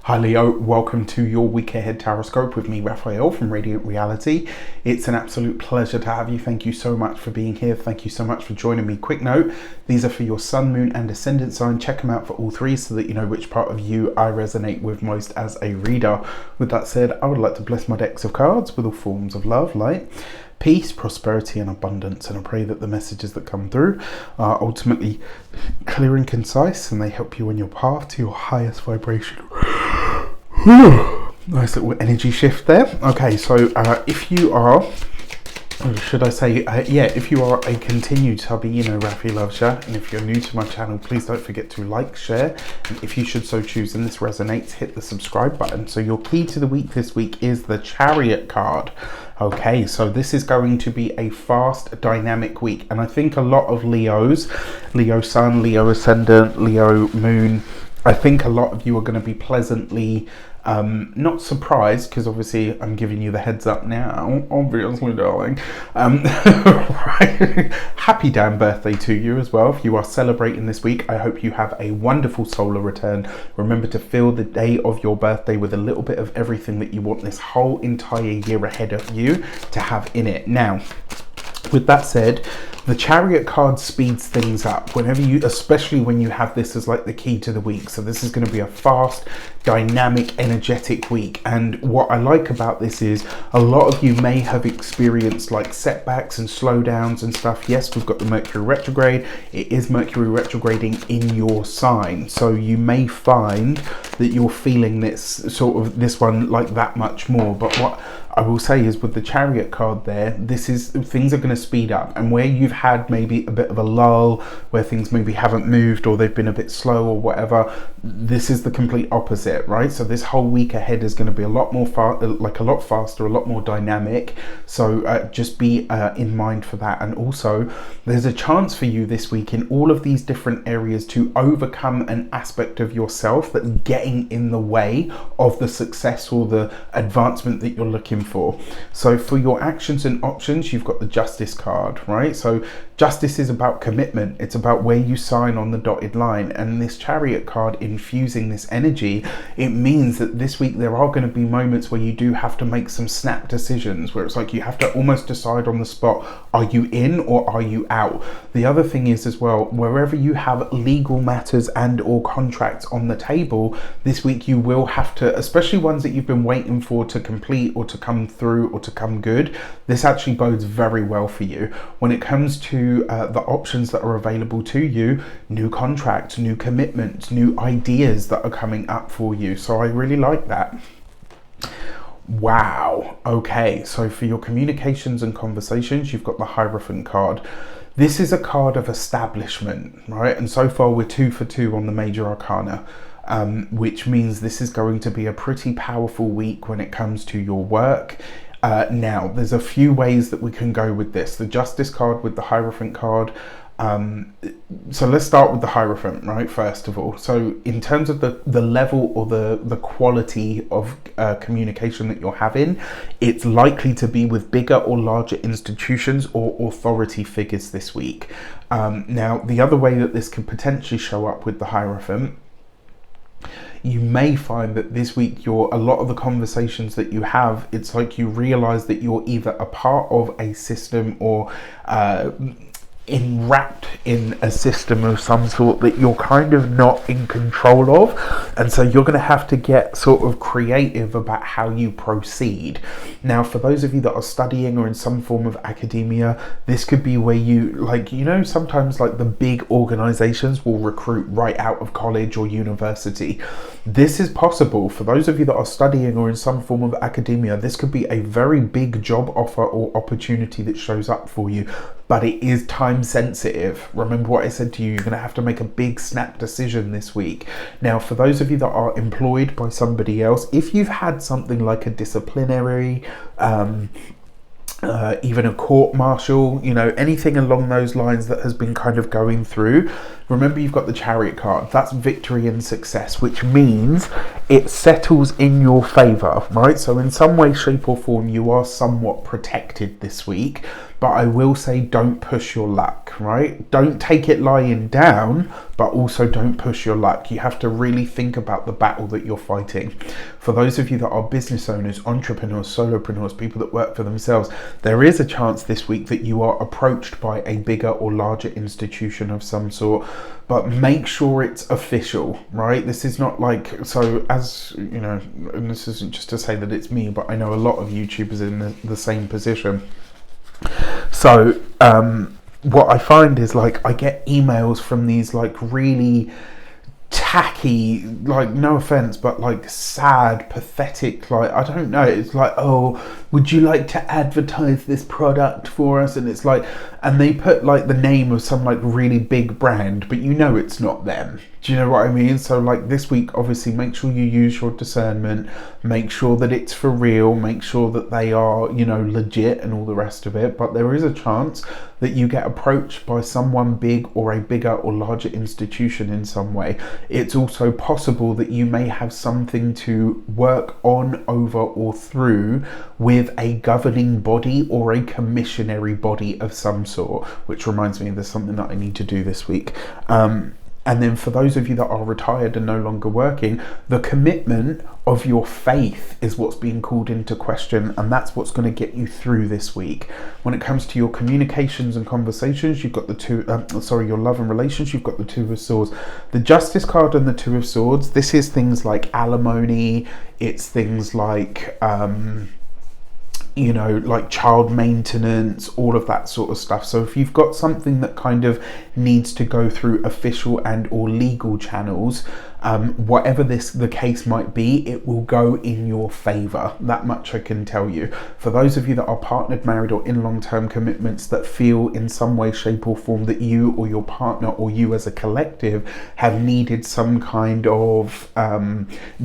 Hi Leo, welcome to your week ahead Taroscope with me, Raphael from Radiant Reality. It's an absolute pleasure to have you. Thank you so much for being here. Thank you so much for joining me. Quick note, these are for your sun, moon and ascendant sign. Check them out for all three so that you know which part of you I resonate with most as a reader. With that said, I would like to bless my decks of cards with all forms of love, light, peace, prosperity and abundance, and I pray that the messages that come through are ultimately clear and concise and they help you on your path to your highest vibration. Nice little energy shift there. Okay, so if you are, or should I say, if you are a continued hubby, you know Rafi loves you, and if you're new to my channel, please don't forget to like, share, and if you should so choose and this resonates, hit the subscribe button. So your key to the week this week is the Chariot card. Okay, so this is going to be a fast, dynamic week, and I think a lot of Leos, Leo Sun, Leo Ascendant, Leo Moon, I think a lot of you are going to be pleasantly not surprised, because obviously I'm giving you the heads up now, obviously, darling. Right. Happy damn birthday to you as well. If you are celebrating this week, I hope you have a wonderful solar return. Remember to fill the day of your birthday with a little bit of everything that you want this whole entire year ahead of you to have in it. Now, with that said, the Chariot card speeds things up whenever you, especially when you have this as like the key to the week. So this is going to be a fast, dynamic, energetic week. And what I like about this is a lot of you may have experienced like setbacks and slowdowns and stuff. Yes, we've got the Mercury retrograde. It is Mercury retrograding in your sign. So you may find that you're feeling this sort of this one like that much more. But what I will say is with the Chariot card there, this is things are going to speed up, and where you've had maybe a bit of a lull, where things maybe haven't moved or they've been a bit slow or whatever, this is the complete opposite, right? So this whole week ahead is going to be a lot more a lot faster, a lot more dynamic. So just be in mind for that. And also there's a chance for you this week in all of these different areas to overcome an aspect of yourself that's getting in the way of the success or the advancement that you're looking for. So for your actions and options, you've got the Justice card, right? So Justice is about commitment. It's about where you sign on the dotted line, and this Chariot card infusing this energy, it means that this week there are going to be moments where you do have to make some snap decisions, where it's like you have to almost decide on the spot, are you in or are you out? The other thing is as well, wherever you have legal matters and or contracts on the table this week, you will have to, especially ones that you've been waiting for to complete or to come through or to come good, this actually bodes very well for you. When it comes to the options that are available to you, new contracts, new commitments, new ideas that are coming up for you. So I really like that. Wow. Okay, so for your communications and conversations, you've got the Hierophant card. This is a card of establishment, right? And so far we're 2 for 2 on the major arcana. Which means this is going to be a pretty powerful week when it comes to your work. Now, there's a few ways that we can go with this. The Justice card with the Hierophant card. So let's start with the Hierophant, right, first of all. So in terms of the level or the quality of communication that you're having, it's likely to be with bigger or larger institutions or authority figures this week. Now, the other way that this could potentially show up with the Hierophant, you may find that this week a lot of the conversations that you have, it's like you realize that you're either a part of a system or enwrapped in a system of some sort that you're kind of not in control of, and so you're going to have to get sort of creative about how you proceed. Now, for those of you that are studying or in some form of academia, this could be where you, like, you know, sometimes like the big organizations will recruit right out of college or university. This is possible for those of you that are studying or in some form of academia. This could be a very big job offer or opportunity that shows up for you, but it is time sensitive. Remember what I said to you, you're going to have to make a big snap decision this week. Now, for those of you that are employed by somebody else, if you've had something like a disciplinary, even a court martial, you know, anything along those lines that has been kind of going through, Remember, you've got the Chariot card. That's victory and success, which means it settles in your favor, right? So in some way, shape or form, you are somewhat protected this week. But I will say, don't push your luck, right? Don't take it lying down, but also don't push your luck. You have to really think about the battle that you're fighting. For those of you that are business owners, entrepreneurs, solopreneurs, people that work for themselves, there is a chance this week that you are approached by a bigger or larger institution of some sort, but make sure it's official, right? This is not like, so as you know, and this isn't just to say that it's me, but I know a lot of YouTubers in the same position. So what I find is, like, I get emails from these like really tacky, like, no offense, but like sad, pathetic, like, I don't know, it's like, oh, would you like to advertise this product for us? And it's like, and they put like the name of some like really big brand, but you know it's not them. Do you know what I mean? So like this week, obviously, make sure you use your discernment, make sure that it's for real, make sure that they are, you know, legit and all the rest of it. But there is a chance that you get approached by someone big or a bigger or larger institution in some way. It's also possible that you may have something to work on, over or through with a governing body or a commissionary body of some sort, which reminds me there's something that I need to do this week. And then for those of you that are retired and no longer working, the commitment of your faith is what's being called into question, and that's what's going to get you through this week. When it comes to your communications and conversations, you've got the your love and relations, you've got the Two of Swords. The Justice card and the Two of Swords, this is things like alimony, it's things like you know, like child maintenance, all of that sort of stuff. So if you've got something that kind of needs to go through official and or legal channels, whatever the case might be, it will go in your favor. That much I can tell you. For those of you that are partnered, married, or in long-term commitments that feel in some way, shape or form that you or your partner or you as a collective have needed some kind of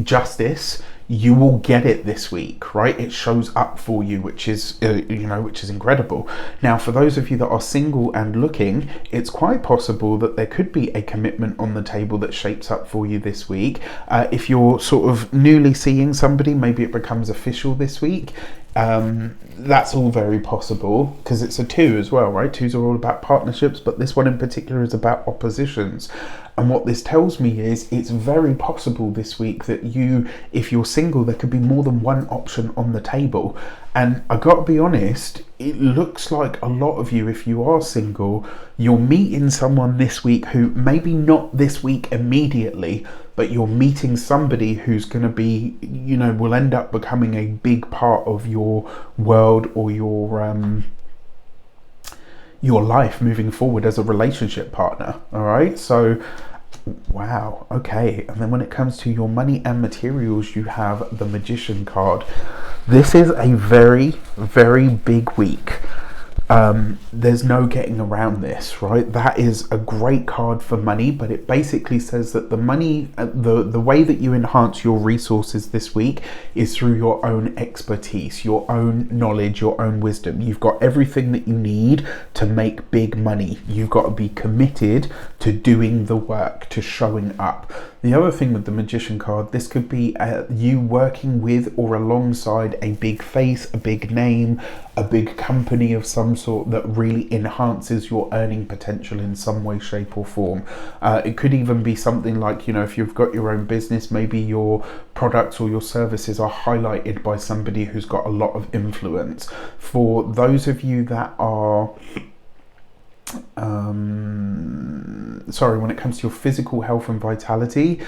justice, you will get it this week, right? It shows up for you, which is which is incredible. Now, for those of you that are single and looking, it's quite possible that there could be a commitment on the table that shapes up for you this week. If you're sort of newly seeing somebody, maybe it becomes official this week. That's all very possible because it's a 2 as well, right? 2s are all about partnerships, but this one in particular is about oppositions. And what this tells me is it's very possible this week that if you're single, there could be more than one option on the table. And I got to be honest, it looks like a lot of you, if you are single, you're meeting someone this week who maybe not this week immediately, but you're meeting somebody who's going to be, will end up becoming a big part of your world or your life moving forward as a relationship partner. All right, so wow, okay. And then when it comes to your money and materials, you have the Magician card. This is a very, very big week. There's no getting around this, right? That is a great card for money, but it basically says that the money, the way that you enhance your resources this week is through your own expertise, your own knowledge, your own wisdom. You've got everything that you need to make big money. You've got to be committed to doing the work, to showing up. The other thing with the Magician card, this could be you working with or alongside a big face, a big name, a big company of some sort that really enhances your earning potential in some way, shape or form. It could even be something like, if you've got your own business, maybe your products or your services are highlighted by somebody who's got a lot of influence. For those of you that are when it comes to your physical health and vitality,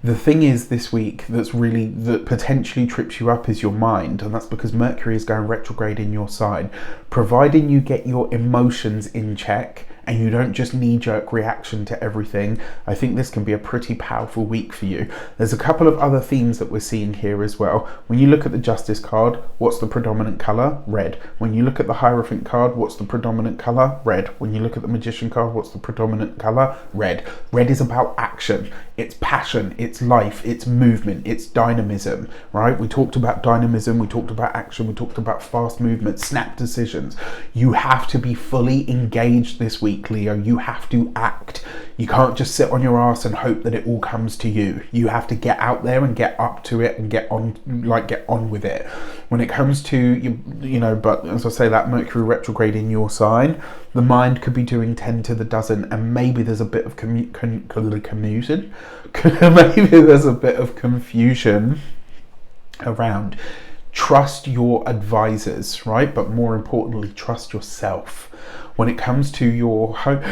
the thing is this week that potentially trips you up is your mind, and that's because Mercury is going retrograde in your sign. Providing you get your emotions in check and you don't just knee-jerk reaction to everything, I think this can be a pretty powerful week for you. There's a couple of other themes that we're seeing here as well. When you look at the Justice card, what's the predominant color? Red. When you look at the Hierophant card, what's the predominant color? Red. When you look at the Magician card, what's the predominant color? Red. Red is about action. It's passion, it's life, it's movement, it's dynamism, right? We talked about dynamism, we talked about action, we talked about fast movement, snap decisions. You have to be fully engaged this week week, Leo. You have to act. You can't just sit on your ass and hope that it all comes to you. You have to get out there and get up to it and get on with it. When it comes to you know, but as I say, that Mercury retrograde in your sign, the mind could be doing 10 to the dozen, and maybe there's a bit of confusion. Maybe there's a bit of confusion around. Trust your advisors, right? But more importantly, trust yourself. When it comes to your home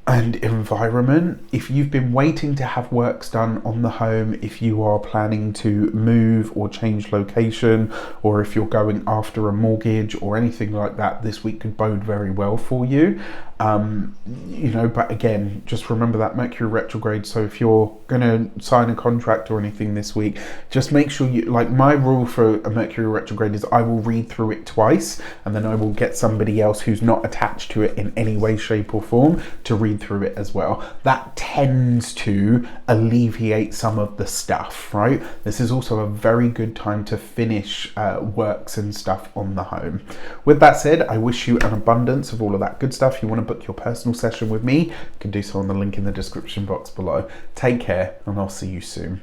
and environment, if you've been waiting to have works done on the home, if you are planning to move or change location, or if you're going after a mortgage or anything like that, this week could bode very well for you. You know, but again, just remember that Mercury retrograde. So if you're going to sign a contract or anything this week, just make sure you, like, my rule for a Mercury retrograde is I will read through it twice, and then I will get somebody else who's not attached to it in any way, shape or form to read through it as well. That tends to alleviate some of the stuff, right? This is also a very good time to finish works and stuff on the home. With that said, I wish you an abundance of all of that good stuff. If you want to book your personal session with me, you can do so on the link in the description box below. Take care, and I'll see you soon.